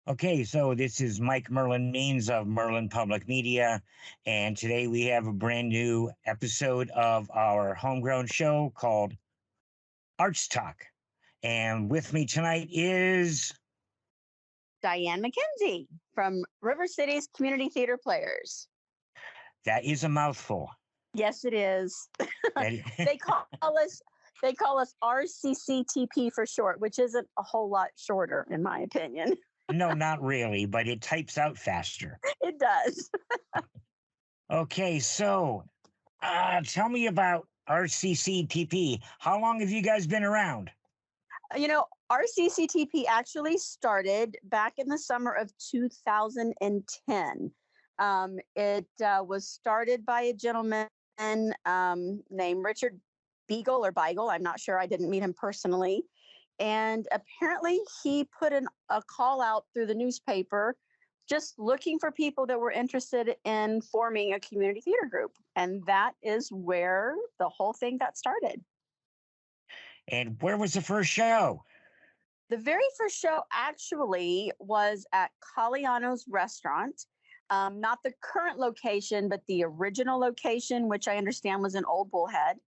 Okay, so this is Mike Merlin Means of Merlin Public Media, and today we have a brand new episode of our homegrown show called Arts Talk. And with me tonight is Diane McKenzie from River City's Community Theater Players. that is a mouthful. Yes, it is. That they call us RCCTP for short, which isn't a whole lot shorter, in my opinion. no, not really, but it types out faster. It does. Okay, so tell me about RCCTP. How long have you guys been around? RCCTP actually started back in the summer of 2010. It was started by a gentleman named Richard Beagle. I'm not sure. I didn't meet him personally. And apparently he put a call out through the newspaper just looking for people that were interested in forming a community theater group. And that is where the whole thing got started. And where was the first show? The very first show actually was at Caliano's restaurant. Not the current location, but the original location, which I understand was in Old Bullhead.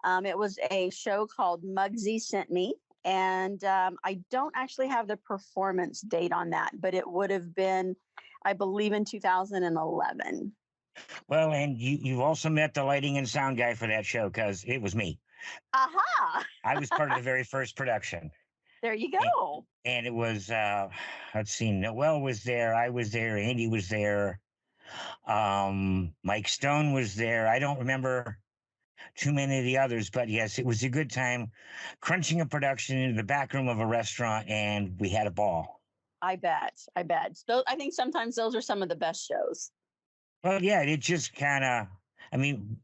It was a show called Muggsy Sent Me. And I don't actually have the performance date on that, but it would have been, I believe, in 2011. Well, and you've also met the lighting and sound guy for that show because it was me. Aha! I was part of the very first production. There you go. And it was, let's see, Noel was there, I was there, Andy was there, Mike Stone was there. I don't remember too many of the others, but yes, it was a good time crunching a production in the back room of a restaurant, and we had a ball. I bet. So I think sometimes those are some of the best shows. Well, yeah, it just kind of, I mean,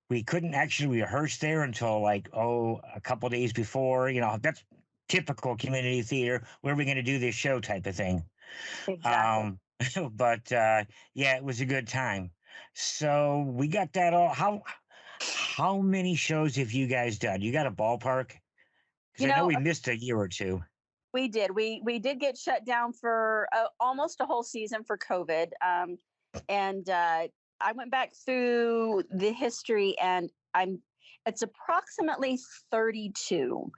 we couldn't actually rehearse there until a couple days before. That's typical community theater. Where are we going to do this show type of thing? Exactly. But yeah, it was a good time. So we got that all. How many shows have you guys done? You got a ballpark? Because I know we missed a year or two. We did. We did get shut down for almost a whole season for COVID. And I went back through the history, and it's approximately 32.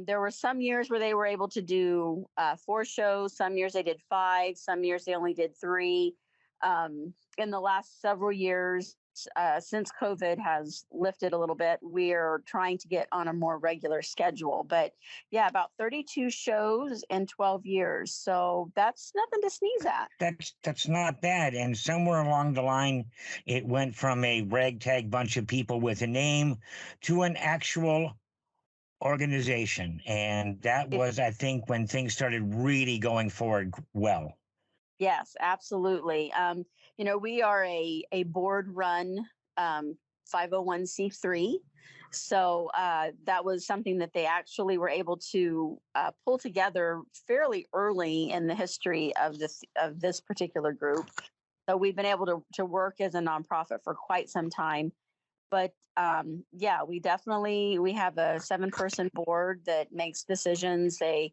There were some years where they were able to do 4 shows. Some years they did 5. Some years they only did 3. In the last several years, since COVID has lifted a little bit, we're trying to get on a more regular schedule. But yeah, about 32 shows in 12 years. So that's nothing to sneeze at. That's not bad. And somewhere along the line, it went from a ragtag bunch of people with a name to an actual organization. And that was, I think, when things started really going forward well. Yes, absolutely. We are a board-run 501c3. So that was something that they actually were able to pull together fairly early in the history of this particular group. So we've been able to work as a nonprofit for quite some time. But yeah, we have a 7-person board that makes decisions. They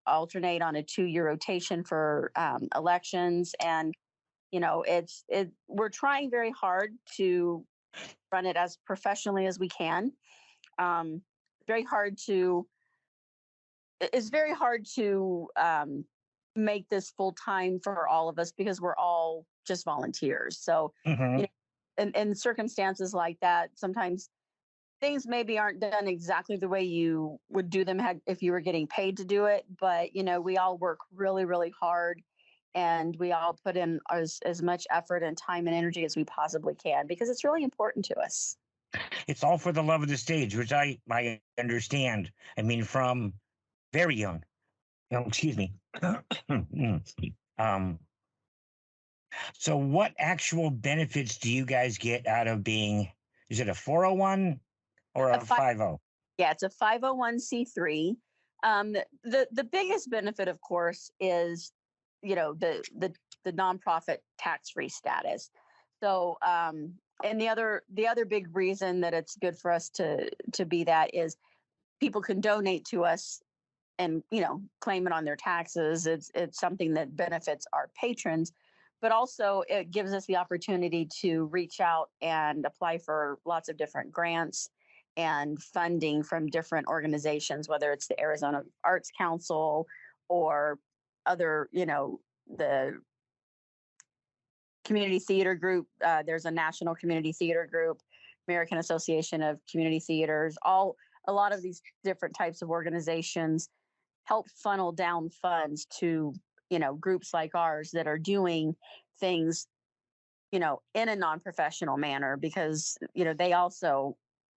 alternate on a 2-year rotation for elections. And, we're trying very hard to run it as professionally as we can. It's very hard to make this full time for all of us because we're all just volunteers. So, in circumstances like that, sometimes things maybe aren't done exactly the way you would do them if you were getting paid to do it. But, we all work really, really hard, and we all put in as much effort and time and energy as we possibly can because it's really important to us. It's all for the love of the stage, which I understand. I mean, from very young. Excuse me. So what actual benefits do you guys get out of being, is it a 401 or a 50? Yeah, it's a 501c3. The biggest benefit, of course, is the nonprofit tax-free status. So and the other big reason that it's good for us to be that is people can donate to us and claim it on their taxes. It's something that benefits our patrons, but also it gives us the opportunity to reach out and apply for lots of different grants and funding from different organizations, whether it's the Arizona Arts Council or other, the community theater group. There's a national community theater group, American Association of Community Theaters. A lot of these different types of organizations help funnel down funds to groups like ours that are doing things in a non-professional manner, because they also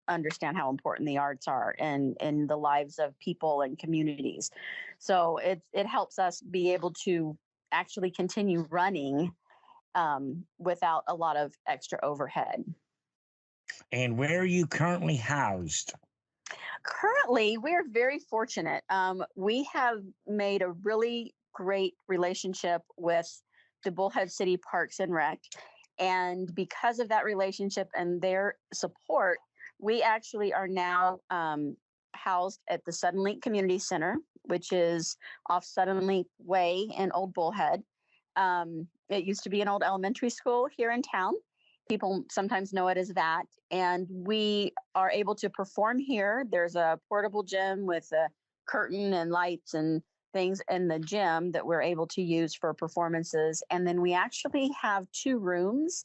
understand how important the arts are in the lives of people and communities. So it helps us be able to actually continue running without a lot of extra overhead. And where are you currently housed? Currently, we're very fortunate. We have made a really great relationship with the Bullhead City Parks and Rec. And because of that relationship and their support, we actually are now housed at the Sudden Link Community Center, which is off Sudden Link Way in Old Bullhead. It used to be an old elementary school here in town. People sometimes know it as that. And we are able to perform here. There's a portable gym with a curtain and lights and things in the gym that we're able to use for performances. And then we actually have 2 rooms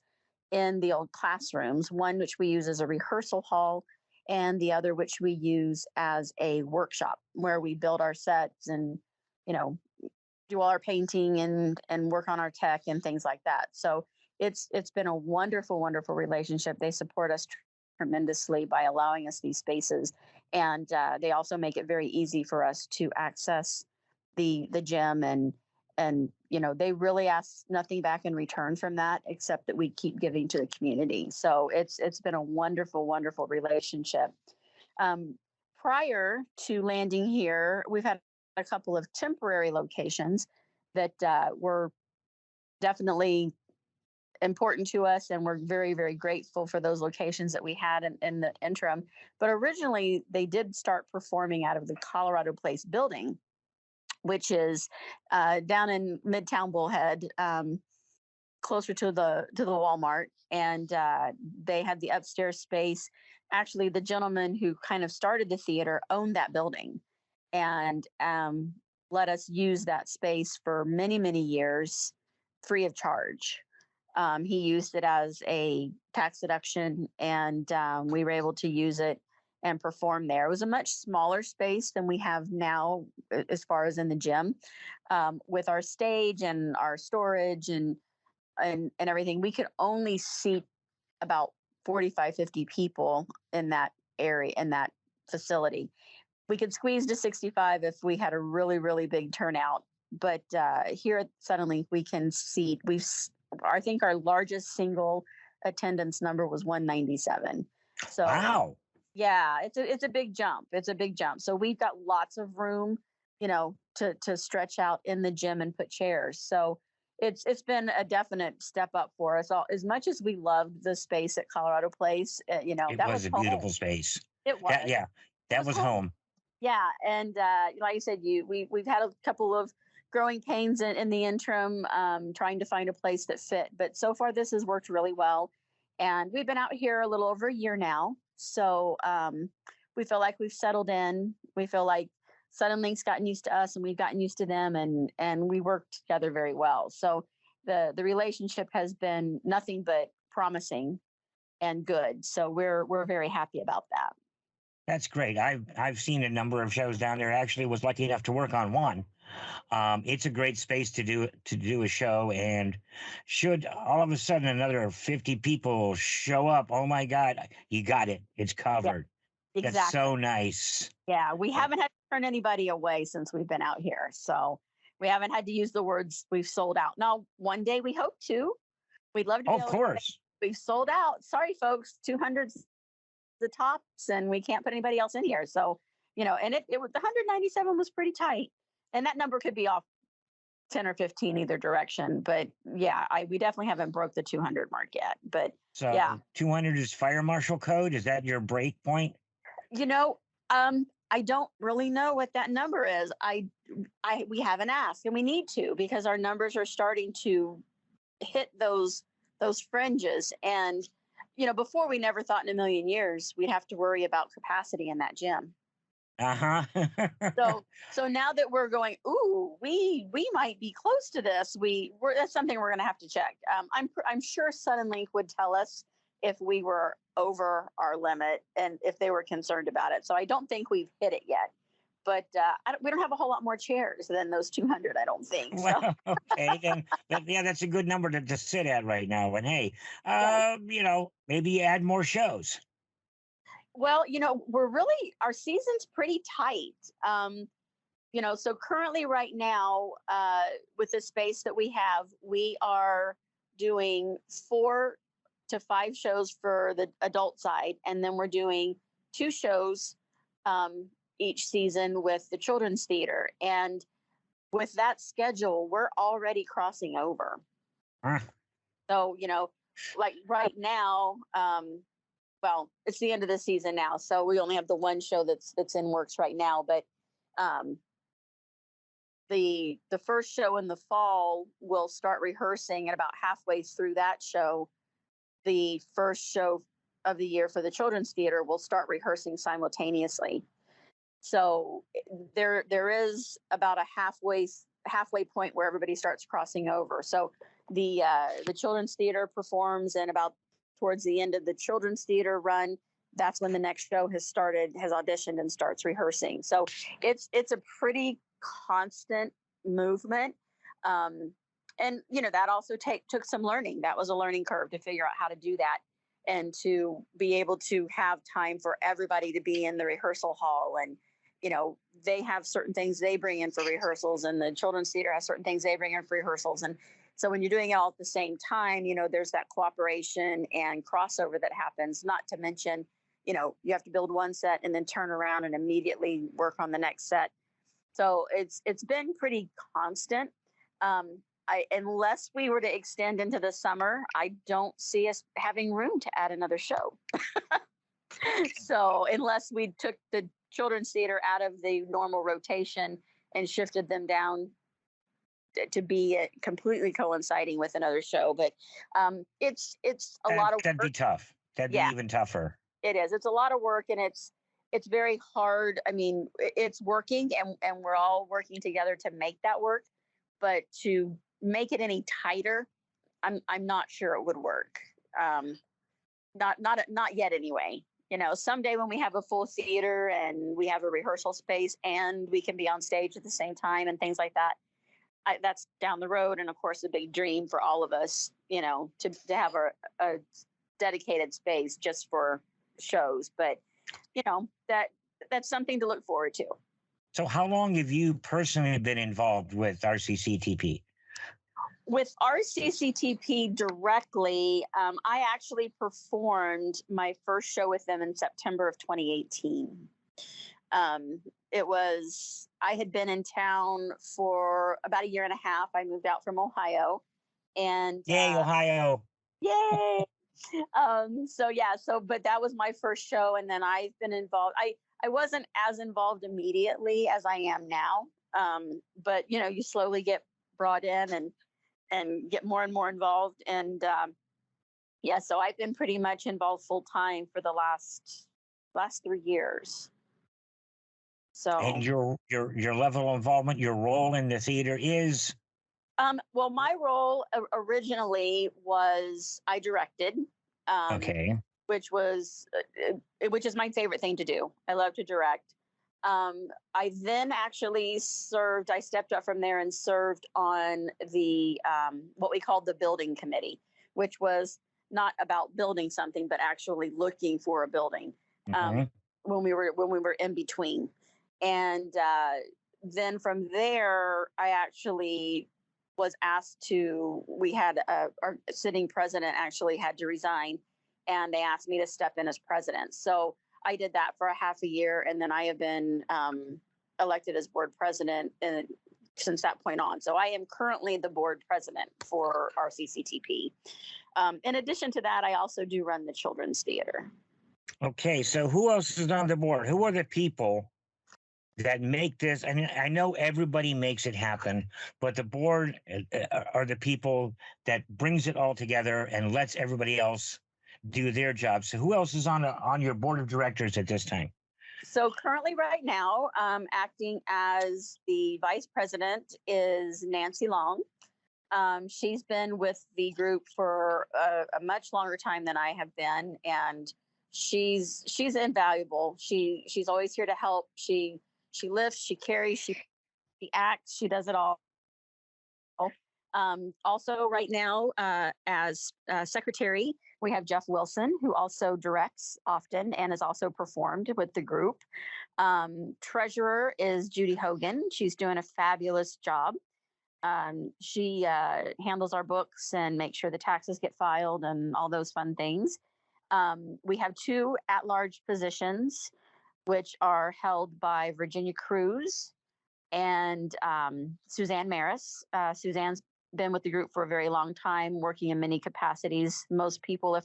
in the old classrooms, one which we use as a rehearsal hall, and the other which we use as a workshop where we build our sets and, do all our painting and work on our tech and things like that. So it's been a wonderful, wonderful relationship. They support us tremendously by allowing us these spaces. And they also make it very easy for us to access the gym, and they really ask nothing back in return from that, except that we keep giving to the community. So it's been a wonderful, wonderful relationship. Prior to landing here, we've had a couple of temporary locations that were definitely important to us, and we're very, very grateful for those locations that we had in the interim. But originally, they did start performing out of the Colorado Place building, which is down in Midtown Bullhead, closer to the Walmart, and they had the upstairs space. Actually, the gentleman who kind of started the theater owned that building, and let us use that space for many, many years, free of charge. He used it as a tax deduction, and we were able to use it and perform there. It was a much smaller space than we have now, as far as in the gym, with our stage and our storage and everything. We could only seat about 45, 50 people in that area, in that facility. We could squeeze to 65 if we had a really, really big turnout. But here at Suddenly, we can seat. I think our largest single attendance number was 197. So Wow. yeah, it's a big jump. It's a big jump. So we've got lots of room, to stretch out in the gym and put chairs. So it's been a definite step up for us all. As much as we loved the space at Colorado Place, It that was was a home. beautiful space. It was. That was home. Yeah, and like you said, we've had a couple of growing pains in the interim, trying to find a place that fit. But so far, this has worked really well, and we've been out here a little over a year now. So we feel like we've settled in. We feel like Sudden Link's gotten used to us, and we've gotten used to them, and we work together very well. So the relationship has been nothing but promising and good. So we're very happy about that. That's great. I've seen a number of shows down there. Actually, was lucky enough to work on one. It's a great space to do a show, and should all of a sudden another 50 people show up, oh my God, you got it. It's covered. Yeah, exactly. That's so nice. Yeah, we haven't had to turn anybody away since we've been out here. So we haven't had to use the words "we've sold out." Now, one day we hope to. We'd love to. Of course. We've sold out. Sorry, folks. 200's the tops, and we can't put anybody else in here. So, and it was the 197 was pretty tight, and that number could be off 10 or 15 either direction. But yeah, we definitely haven't broke the 200 mark yet. But so yeah, 200 is fire marshal code. Is that your break point? I don't really know what that number is. We haven't asked, and we need to, because our numbers are starting to hit those fringes. And before, we never thought in a million years we'd have to worry about capacity in that gym. Uh-huh. So now that we're going, ooh, we might be close to this. That's something we're going to have to check. I'm sure Suddenlink would tell us if we were over our limit and if they were concerned about it. So I don't think we've hit it yet. But we don't have a whole lot more chairs than those 200, I don't think. So. Well, okay, then yeah, that's a good number to sit at right now. And hey, maybe add more shows. Well, our season's pretty tight. So currently right now, with the space that we have, we are doing 4 to 5 shows for the adult side, and then we're doing 2 shows each season with the children's theater. And with that schedule, we're already crossing over. So, like right now, well, it's the end of the season now, so we only have the 1 show that's in works right now. But the first show in the fall, we'll start rehearsing, and about halfway through that show, the first show of the year for the children's theater will start rehearsing simultaneously. So there is about a halfway point where everybody starts crossing over. So the children's theater performs, and about towards the end of the children's theater run, that's when the next show has auditioned and starts rehearsing. So it's a pretty constant movement. And that also took some learning. That was a learning curve to figure out how to do that, and to be able to have time for everybody to be in the rehearsal hall. And they have certain things they bring in for rehearsals, and the children's theater has certain things they bring in for rehearsals. And so when you're doing it all at the same time, there's that cooperation and crossover that happens. Not to mention, you have to build one set and then turn around and immediately work on the next set. So it's been pretty constant. Unless we were to extend into the summer, I don't see us having room to add another show. So unless we took the children's theater out of the normal rotation and shifted them down to be completely coinciding with another show. But it's a lot of work. That'd be tough. That'd be even tougher. It is. It's a lot of work, and it's very hard. I mean, it's working, and we're all working together to make that work. But to make it any tighter, I'm not sure it would work. Not yet anyway. Someday when we have a full theater and we have a rehearsal space and we can be on stage at the same time and things like that, that's down the road. And of course, a big dream for all of us, to have a dedicated space just for shows. But, that's something to look forward to. So how long have you personally been involved with RCCTP? With RCCTP directly, I actually performed my first show with them in September of 2018. I had been in town for about a year and a half. I moved out from Ohio, and yay, Ohio! Yay! But that was my first show, and then I've been involved. I wasn't as involved immediately as I am now, but you slowly get brought in and get more and more involved. And so I've been pretty much involved full time for the last 3 years. So, and your level of involvement, your role in the theater is? Well, my role originally was I directed. Okay. Which is my favorite thing to do. I love to direct. I then actually I stepped up from there and served on the what we called the building committee, which was not about building something, but actually looking for a building when we were in between. And then from there, I actually was asked we had our sitting president actually had to resign, and they asked me to step in as president. So I did that for a half a year, and then I have been elected as board president since that point on. So I am currently the board president for RCCTP. In addition to that, I also do run the children's theater. Okay, so who else is on the board? Who are the people that make this. And I know everybody makes it happen, but the board are the people that brings it all together and lets everybody else do their job. So who else is on your board of directors at this time? So currently, right now, acting as the vice president is Nancy Long. She's been with the group for a much longer time than I have been, and she's invaluable. She's always here to help. She lifts, she carries, she acts, she does it all. Also, right now, as secretary, we have Jeff Wilson, who also directs often and has also performed with the group. Treasurer is Judy Hogan. She's doing a fabulous job. She handles our books and makes sure the taxes get filed and all those fun things. We have two at-large positions, which are held by Virginia Cruz and Suzanne Maris. Suzanne's been with the group for a very long time, working in many capacities. Most people,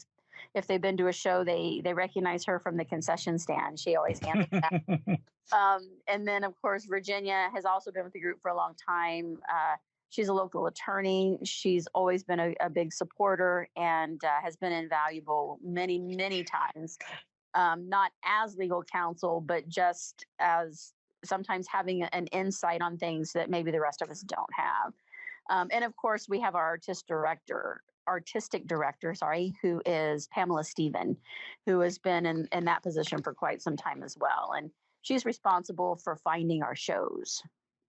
if they've been to a show, they recognize her from the concession stand. She always handles that. And then, of course, Virginia has also been with the group for a long time. She's a local attorney. She's always been a big supporter and has been invaluable many, many times. Not as legal counsel, but just as sometimes having an insight on things that maybe the rest of us don't have. And of course, we have our artistic director, who is Pamela Stephen, who has been in that position for quite some time as well. And she's responsible for finding our shows,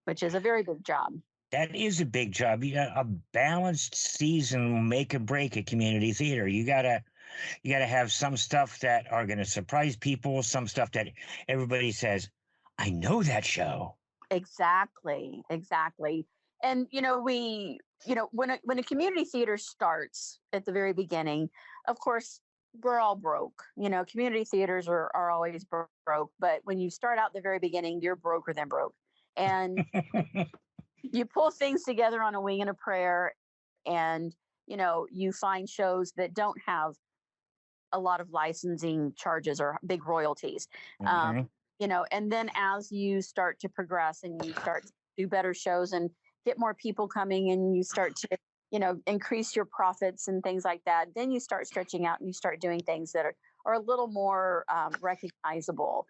which is a very big job. That is a big job. You got a balanced season will make or break a community theater. You gotta have some stuff that are gonna surprise people, some stuff that everybody says, I know that show. Exactly. And when a community theater starts at the very beginning, of course, we're all broke. Community theaters are always broke, but when you start out the very beginning, you're broker than broke. And you pull things together on a wing and a prayer, and you find shows that don't have a lot of licensing charges or big royalties. Mhm. And then as you start to progress and you start to do better shows and get more people coming, and you start to increase your profits and things like that, then you start stretching out and you start doing things that are a little more recognizable.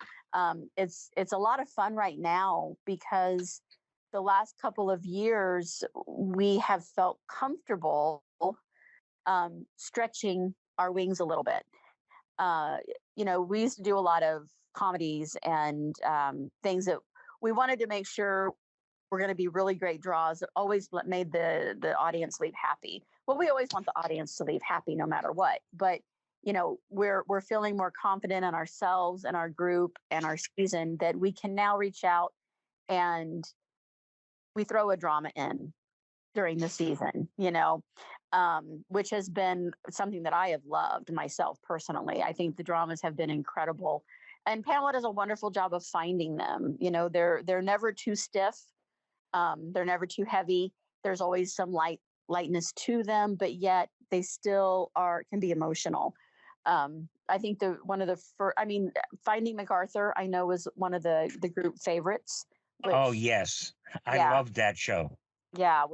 It's a lot of fun right now because the last couple of years we have felt comfortable stretching our wings a little bit. We used to do a lot of comedies and things that we wanted to make sure were going to be really great draws that always made the audience leave happy. Well, we always want the audience to leave happy no matter what, but we're feeling more confident in ourselves and our group and our season that we can now reach out and we throw a drama in during the season, which has been something that I have loved myself personally. I think the dramas have been incredible. And Pamela does a wonderful job of finding them. They're never too stiff. They're never too heavy. There's always some lightness to them, but yet they still can be emotional. I think Finding MacArthur, I know, was one of the group favorites. Oh yes, I loved that show. Yeah,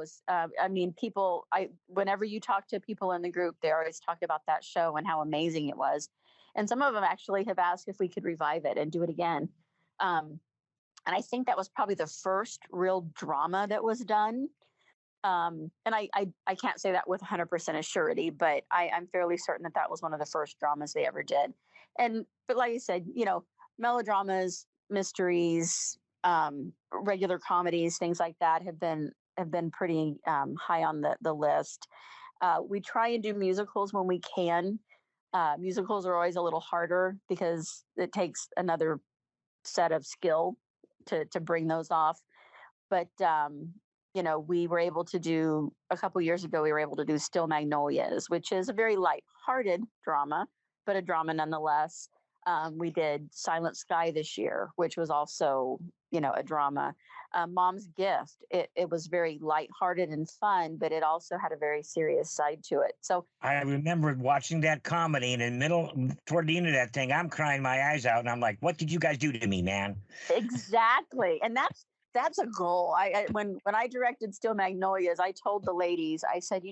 whenever you talk to people in the group, they always talk about that show and how amazing it was. And some of them actually have asked if we could revive it and do it again. And I think that was probably the first real drama that was done. And I can't say that with 100% assurity, but I'm fairly certain that was one of the first dramas they ever did. But like I said, melodramas, mysteries, regular comedies, things like that have been pretty high on the list. We try and do musicals when we can. Musicals are always a little harder because it takes another set of skill to bring those off. But we were able to do a couple years ago. We were able to do Still Magnolias, which is a very light-hearted drama, but a drama nonetheless. We did Silent Sky this year, which was also a drama. Mom's Gift, it was very lighthearted and fun, but it also had a very serious side to it. So I remember watching that comedy, and in the middle, toward the end of that thing, I'm crying my eyes out, and I'm like, "What did you guys do to me, man?" exactly, and that's a goal. When I directed Steel Magnolias, I told the ladies, I said,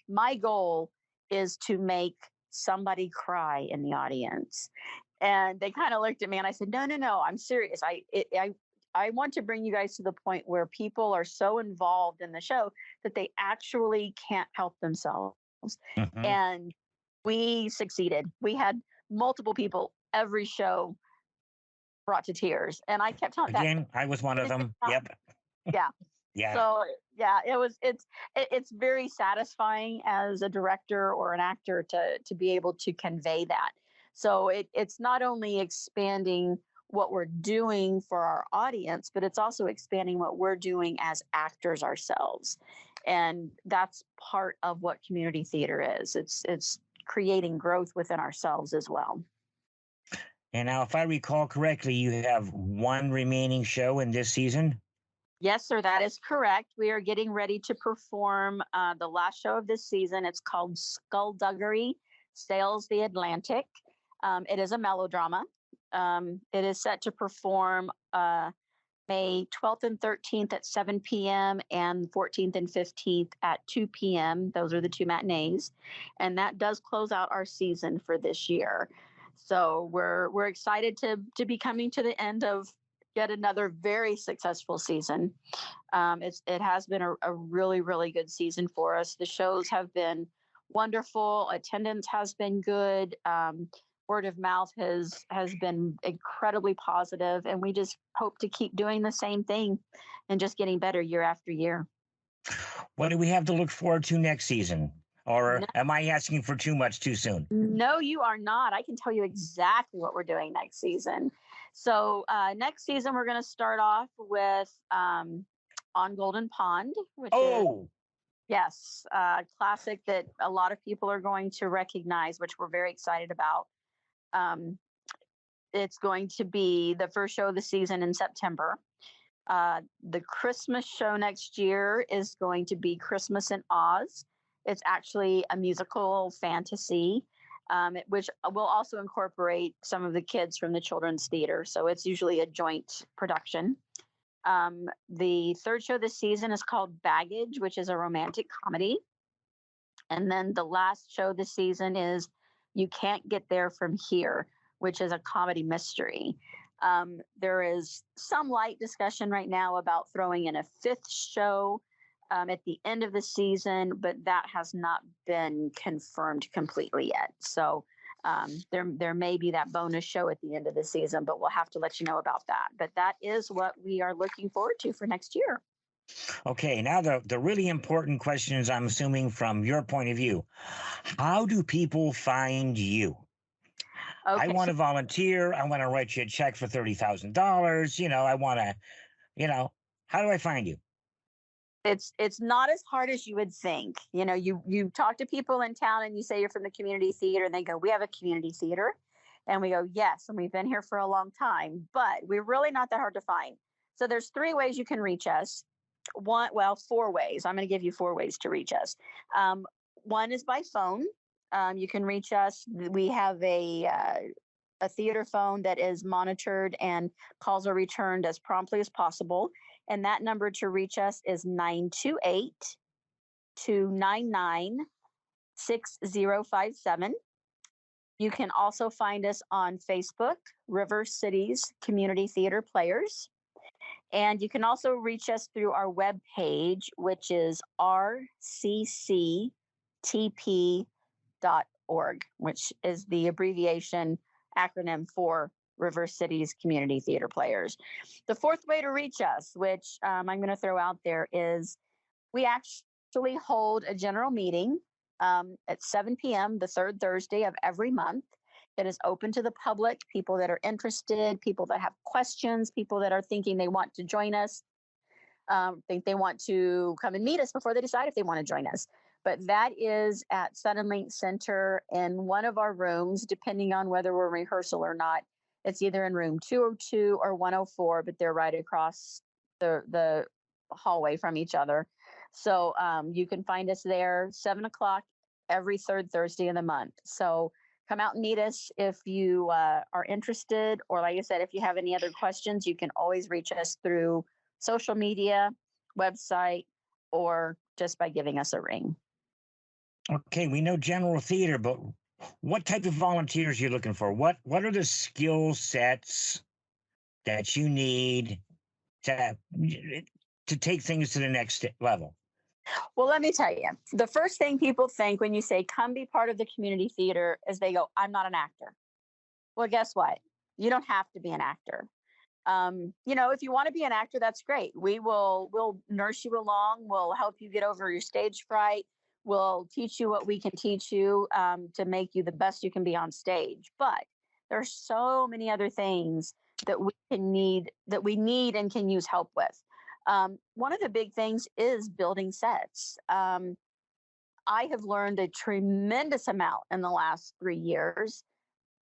my goal is to make somebody cry in the audience. And they kind of looked at me, and I said, no, I'm serious. I want to bring you guys to the point where people are so involved in the show that they actually can't help themselves. Hmm. And we succeeded. We had multiple people every show brought to tears, and I kept telling that Again, I was one of is your them. job. Yep. Yeah. Yeah. So yeah, it's very satisfying as a director or an actor to be able to convey that. So it's not only expanding what we're doing for our audience, but it's also expanding what we're doing as actors ourselves. And that's part of what community theater is. It's creating growth within ourselves as well. And now, if I recall correctly, you have one remaining show in this season. Yes, sir, that is correct. We are getting ready to perform the last show of this season. It's called Skullduggery Sails the Atlantic. It is a melodrama. It is set to perform May 12th and 13th at 7 p.m. and 14th and 15th at 2 p.m. Those are the two matinees. And that does close out our season for this year. So we're excited to be coming to the end of yet another very successful season. It has been a really, really good season for us. The shows have been wonderful. Attendance has been good. Word of mouth has been incredibly positive, and we just hope to keep doing the same thing and just getting better year after year. What do we have to look forward to next season? Or No, am I asking for too much too soon? no, you are not. I can tell you exactly what we're doing next season. So next season, we're going to start off with On Golden Pond, which is Oh, yes, classic that a lot of people are going to recognize, which we're very excited about. Um, it's going to be the first show of the season in September. The Christmas show next year is going to be Christmas in Oz. It's actually a musical fantasy, which will also incorporate some of the kids from the children's theater. So it's usually a joint production. The third show this season is called Baggage, which is a romantic comedy. And then the last show this season is You Can't Get There From Here, which is a comedy mystery. There is some light discussion right now about throwing in a fifth show at the end of the season, but that has not been confirmed completely yet. So there may be that bonus show at the end of the season, but we'll have to let you know about that. But that is what we are looking forward to for next year. okay. Now, the really important questions, I'm assuming from your point of view. How do people find you? I Okay, want so to volunteer. I want to write you a check for $30,000. I want to, how do I find you? it's not as hard as you would think. You talk to people in town and you say you're from the community theater, and they go, "We have a community theater," and we go, "Yes, and we've been here for a long time, but we're really not that hard to find." So there's three ways you can reach us. Four ways. I'm going to give you four ways to reach us. One is by phone. You can reach us. We have a theater phone that is monitored, and calls are returned as promptly as possible. And that number to reach us is 928-299-6057. You can also find us on Facebook, River Cities Community Theater Players. And you can also reach us through our webpage, which is rcctp.org, which is the abbreviation acronym for River Cities Community Theater Players. The fourth way to reach us, which I'm going to throw out there, is we actually hold a general meeting at 7 p.m. the third Thursday of every month. It is open to the public, people that are interested, people that have questions, people that are thinking they want to join us, think they want to come and meet us before they decide if they want to join us. But that is at Sun and Link Center in one of our rooms, depending on whether we're in rehearsal or not. It's either in room 202 or 104, but they're right across the hallway from each other. So you can find us there 7 o'clock every third Thursday of the month. So come out and meet us if you are interested, or like I said, if you have any other questions, you can always reach us through social media, website, or just by giving us a ring. Okay, we know general theater, but what type of volunteers are you looking for? What are the skill sets that you need to take things to the next level? Well, let me tell you, the first thing people think when you say come be part of the community theater is they go, I'm not an actor. Well, guess what? You don't have to be an actor. If you want to be an actor, that's great. We'll nurse you along. We'll help you get over your stage fright. We'll teach you what we can teach you to make you the best you can be on stage. But there's so many other things that we need and can use help with. One of the big things is building sets. I have learned a tremendous amount in the last 3 years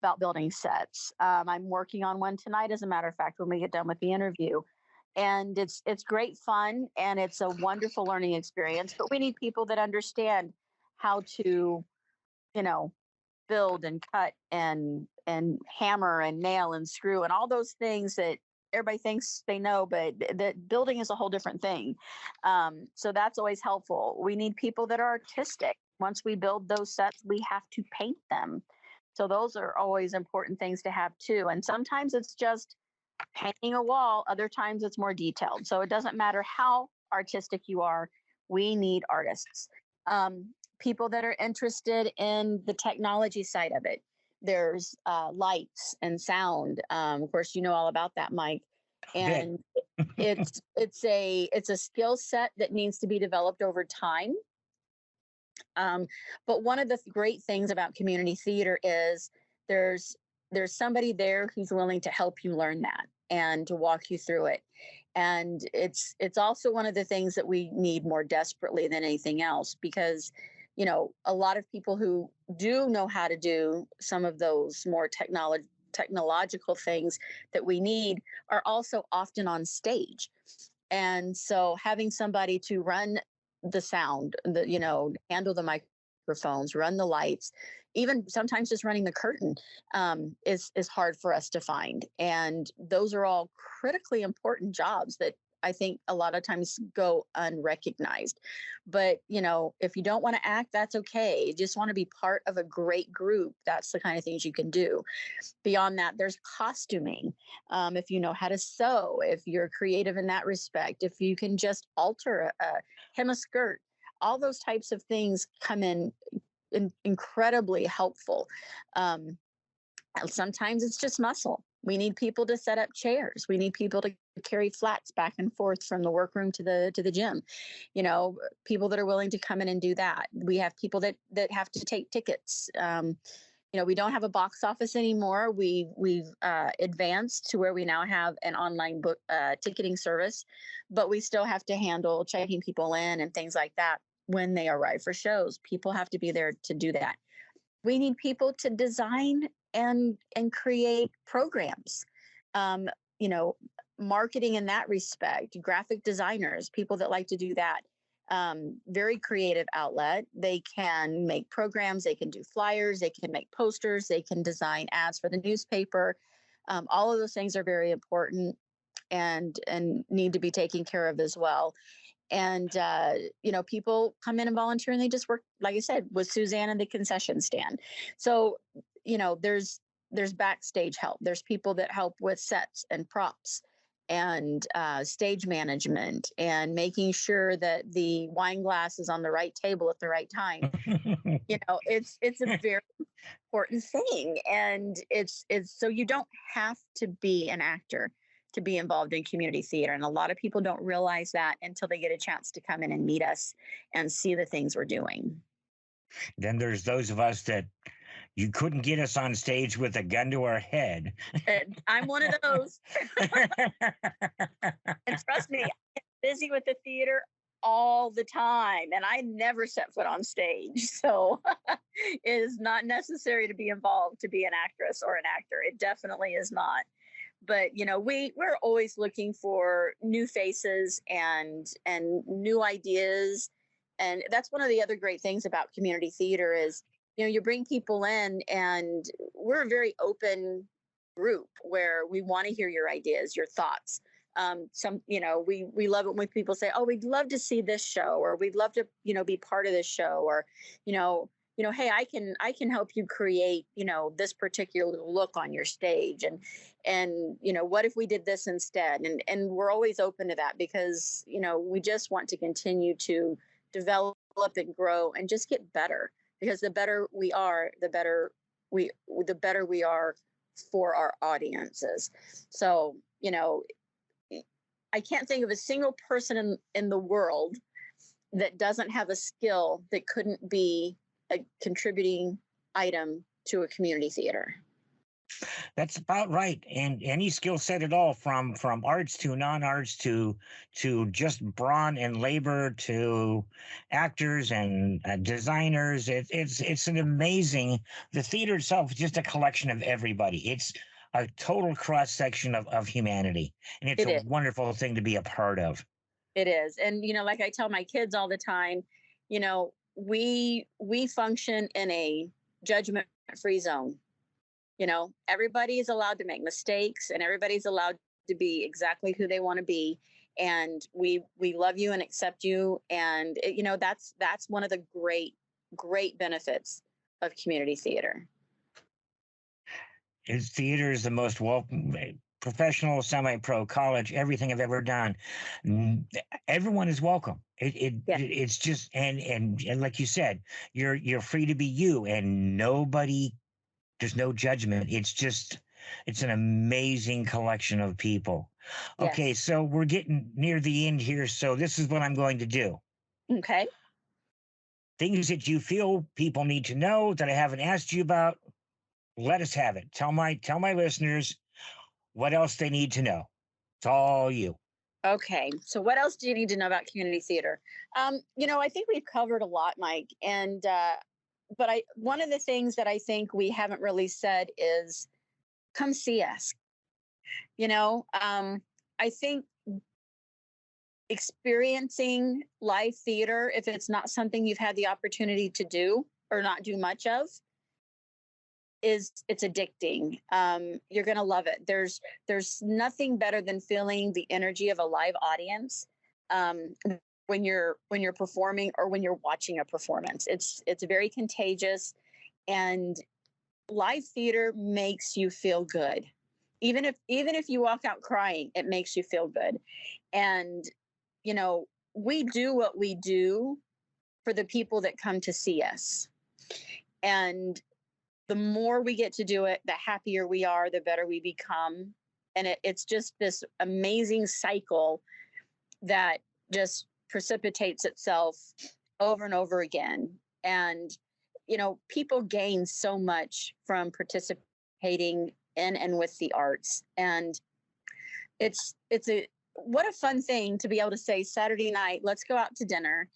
about building sets. I'm working on one tonight, as a matter of fact, when we get done with the interview. And it's great fun and it's a wonderful learning experience. But we need people that understand how to, you know, build and cut and hammer and nail and screw and all those things that everybody thinks they know, but that building is a whole different thing. So that's always helpful. We need people that are artistic. Once we build those sets, we have to paint them. So those are always important things to have too. And sometimes it's just painting a wall, other times it's more detailed. So it doesn't matter how artistic you are, we need artists. People that are interested in the technology side of it. There's lights and sound. Of course, you know all about that, Mike. And it's a skill set that needs to be developed over time. But one of the great things about community theater is there's somebody there who's willing to help you learn that and to walk you through it. And it's also one of the things that we need more desperately than anything else, because a lot of people who do know how to do some of those more technological things that we need are also often on stage. And so having somebody to run the sound, handle the microphones, run the lights, even sometimes just running the curtain is hard for us to find. And those are all critically important jobs that I think a lot of times go unrecognized. But, if you don't want to act, that's okay. You just want to be part of a great group. That's the kind of things you can do. Beyond that, there's costuming. If you know how to sew, if you're creative in that respect, if you can just alter hem a skirt, all those types of things come in incredibly helpful. Sometimes it's just muscle. We need people to set up chairs. We need people to carry flats back and forth from the workroom to the gym. People that are willing to come in and do that. We have people that have to take tickets. We don't have a box office anymore. We've advanced to where we now have an online book ticketing service, but we still have to handle checking people in and things like that when they arrive for shows. People have to be there to do that. We need people to design and create programs. Marketing in that respect, graphic designers, people that like to do that. Very creative outlet. They can make programs, they can do flyers, they can make posters, they can design ads for the newspaper. All of those things are very important and need to be taken care of as well. And people come in and volunteer and they just work, like I said, with Suzanne and the concession stand. So there's backstage help. There's people that help with sets and props and stage management and making sure that the wine glass is on the right table at the right time. It's a very important thing. And it's so you don't have to be an actor to be involved in community theater. And a lot of people don't realize that until they get a chance to come in and meet us and see the things we're doing. Then there's those of us that you couldn't get us on stage with a gun to our head. I'm one of those. And trust me, I'm busy with the theater all the time, and I never set foot on stage. So it is not necessary to be involved to be an actress or an actor. It definitely is not. But we're always looking for new faces and new ideas. And that's one of the other great things about community theater is, you bring people in, and we're a very open group where we want to hear your ideas, your thoughts. We love it when people say, "Oh, we'd love to see this show," or "We'd love to, be part of this show," or, "Hey, I can help you create, this particular look on your stage." And what if we did this instead? And we're always open to that because, we just want to continue to develop and grow and just get better, because the better we are, the better we are for our audiences. So, I can't think of a single person in the world that doesn't have a skill that couldn't be a contributing item to a community theater. That's about right. And any skill set at all, from arts to non-arts to just brawn and labor to actors and designers. It's an amazing. The theater itself is just a collection of everybody. It's a total cross section of humanity, and it's It a is. wonderful thing to be a part of. It is. And like I tell my kids all the time, we function in a judgment-free zone. Everybody is allowed to make mistakes, and everybody's allowed to be exactly who they want to be. And we love you and accept you. And that's one of the great benefits of community theater. His theater is the most professional, semi-pro, college, everything I've ever done. Everyone is welcome. Yeah. It's just, and like you said, you're free to be you, and there's no judgment. It's an amazing collection of people. Yes. Okay, so we're getting near the end here. So this is what I'm going to do. Okay. Things that you feel people need to know that I haven't asked you about, let us have it. Tell my listeners what else they need to know. It's all you. Okay. So what else do you need to know about community theater? I think we've covered a lot, Mike. And but one of the things that I think we haven't really said is come see us. I think experiencing live theater, if it's not something you've had the opportunity to do or not do much of, it's addicting. You're gonna love it. There's nothing better than feeling the energy of a live audience when you're performing or when you're watching a performance. It's very contagious, and live theater makes you feel good. Even if you walk out crying, it makes you feel good. And we do what we do for the people that come to see us. And the more we get to do it, the happier we are, the better we become. And it's just this amazing cycle that just precipitates itself over and over again. And, people gain so much from participating in and with the arts. And what a fun thing to be able to say Saturday night, let's go out to dinner.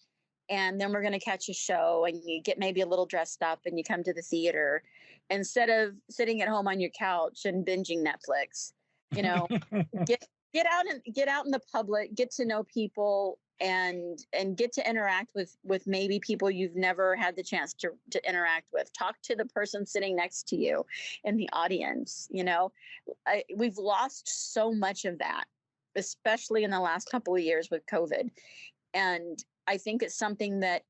And then we're going to catch a show, and you get maybe a little dressed up and you come to the theater instead of sitting at home on your couch and binging Netflix. Get out in the public, get to know people, and get to interact with maybe people you've never had the chance to interact with. Talk to the person sitting next to you in the audience. We've lost so much of that, especially in the last couple of years with COVID. And I think it's something that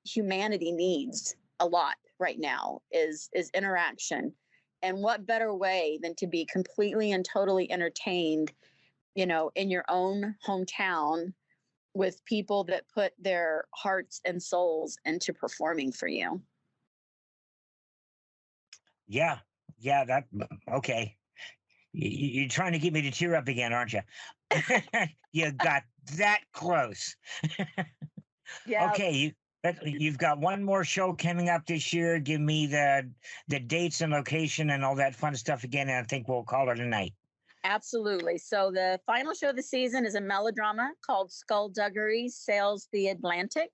humanity needs a lot right now is interaction. And what better way than to be completely and totally entertained, in your own hometown with people that put their hearts and souls into performing for you. Yeah. Okay. You're trying to get me to tear up again, aren't you? You got that close. Yeah. Okay, you've got one more show coming up this year. Give me the dates and location and all that fun stuff again, and I think we'll call it a night. Absolutely. So the final show of the season is a melodrama called Skullduggery Sails the Atlantic.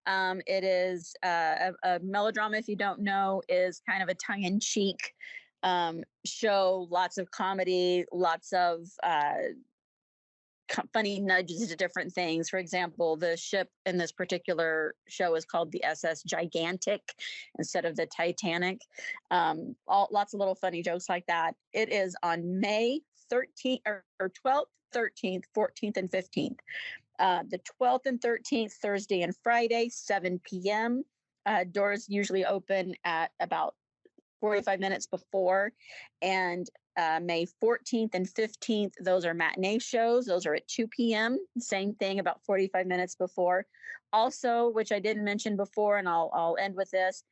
It is a melodrama, if you don't know, is kind of a tongue-in-cheek show, lots of comedy, lots of funny nudges to different things. For example, the ship in this particular show is called the SS Gigantic instead of the Titanic. Lots of little funny jokes like that. It is on May 13th or 12th, 13th, 14th, and 15th. The 12th and 13th, Thursday and Friday, 7 p.m. Doors usually open at about 45 minutes before. And May 14th and 15th, those are matinee shows. Those are at 2 p.m. Same thing, about 45 minutes before. Also, which I didn't mention before, and I'll end with this.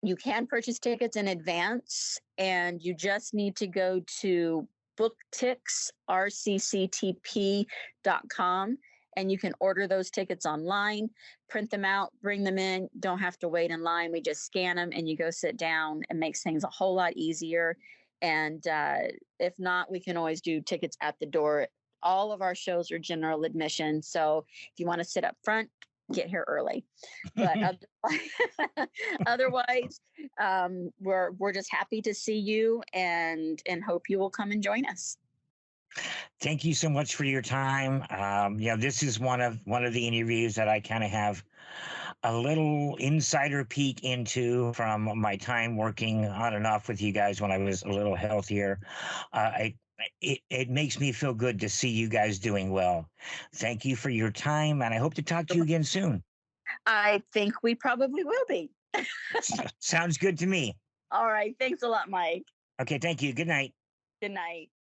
You can purchase tickets in advance, and you just need to go to booktix, RCCTP.com, and you can order those tickets online, print them out, bring them in. Don't have to wait in line. We just scan them and you go sit down. It makes things a whole lot easier. And if not, we can always do tickets at the door. All of our shows are general admission. So if you want to sit up front, get here early. But otherwise, we're just happy to see you and hope you will come and join us. Thank you so much for your time. This is one of the interviews that I kind of have a little insider peek into from my time working on and off with you guys when I was a little healthier. It makes me feel good to see you guys doing well. Thank you for your time, and I hope to talk to you again soon. I think we probably will be. Sounds good to me. All right. Thanks a lot, Mike. Okay, thank you. Good night. Good night.